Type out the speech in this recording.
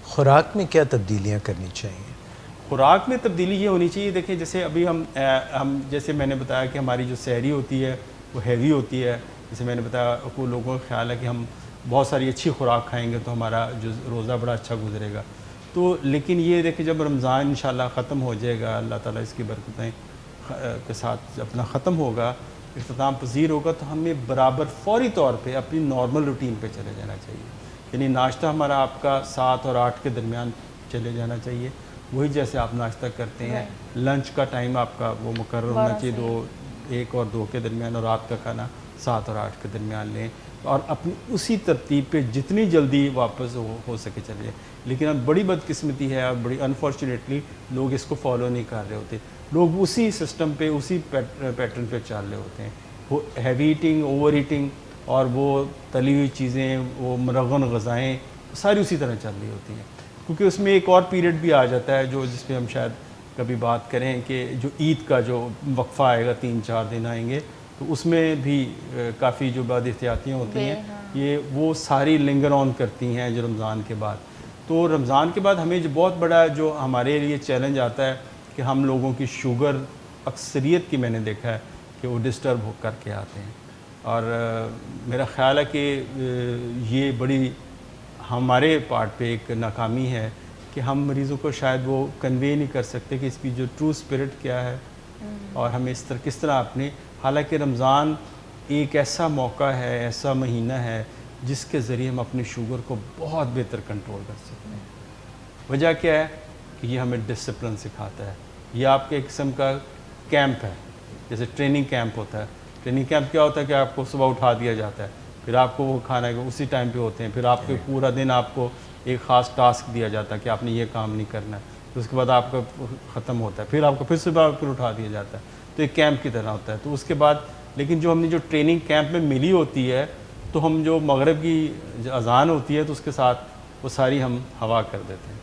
खुराक में क्या तब्दीलियाँ करनी चाहिए? खुराक में तब्दीली ये होनी चाहिए, देखिए जैसे अभी हम जैसे मैंने बताया कि हमारी जो सहरी होती है वो हैवी होती है। जैसे मैंने बताया को लोगों का ख्याल है कि हम बहुत सारी अच्छी खुराक खाएंगे तो हमारा जो रोज़ा बड़ा अच्छा गुजरेगा। तो लेकिन ये देखिए जब रमज़ान इंशाल्लाह ख़त्म हो जाएगा, अल्लाह ताला इसकी बरकतें के साथ अपना ख़त्म होगा, इख्तिताम पज़ीर होगा, तो हमें बराबर फ़ौरी तौर पे अपनी नॉर्मल रूटीन पे चले जाना चाहिए। यानी नाश्ता हमारा आपका 7 और 8 के दरमियान चले जाना चाहिए, वही जैसे आप नाश्ता करते हैं। लंच का टाइम आपका वो मुकर्रर होना चाहिए 1 और 2 के दरमियान, और रात का खाना 7 और 8 के दरमियान लें, और अपनी उसी तरतीब पे जितनी जल्दी वापस हो सके चलिए। लेकिन अब बड़ी बदकिस्मती है, अब बड़ी अनफॉर्चुनेटली लोग इसको फॉलो नहीं कर रहे होते। लोग उसी सिस्टम पे, उसी पैटर्न पे चल रहे होते हैं। वो हैवी ईटिंग, ओवर ईटिंग, और वो तली हुई चीज़ें, वो मुरगन ग़ज़ाएँ सारी उसी तरह चल रही होती हैं। क्योंकि उसमें एक और पीरियड भी आ जाता है जो जिस पे हम शायद कभी बात करें कि जो ईद का जो वक्फ़ा आएगा, 3-4 दिन आएंगे, तो उसमें भी काफ़ी जो बाद एहतियातियाँ होती हैं, ये वो सारी लिंगर ऑन करती हैं जो रमज़ान के बाद। तो रमज़ान के बाद हमें जो बहुत बड़ा जो हमारे लिए चैलेंज आता है कि हम लोगों की शुगर अक्सरियत की मैंने देखा है कि वो डिस्टर्ब हो करके आते हैं। और मेरा ख़्याल है कि ये बड़ी हमारे पार्ट पे एक नाकामी है कि हम मरीज़ों को शायद वो कन्वे नहीं कर सकते कि इसकी जो ट्रू स्पिरिट क्या है, और हमें इस तरह किस तरह अपने, हालांकि रमज़ान एक ऐसा मौका है, ऐसा महीना है जिसके ज़रिए हम अपनी शुगर को बहुत बेहतर कंट्रोल कर सकते हैं। वजह क्या है कि ये हमें डिसिप्लिन सिखाता है। ये आपके एक किस्म का कैंप है, जैसे ट्रेनिंग कैंप होता है। ट्रेनिंग कैंप क्या होता है कि आपको सुबह उठा दिया जाता है, फिर आपको वो खाना है उसी टाइम पे होते हैं, फिर आपके पूरा दिन आपको एक ख़ास टास्क दिया जाता है कि आपने ये काम नहीं करना है, तो उसके बाद आपका ख़त्म होता है, फिर आपको फिर सुबह फिर उठा दिया जाता है। तो एक कैंप की तरह होता है। तो उसके बाद लेकिन जो हमने जो ट्रेनिंग कैंप में मिली होती है, तो हम जो मगरिब की अज़ान होती है तो उसके साथ वो सारी हम हवा कर देते हैं।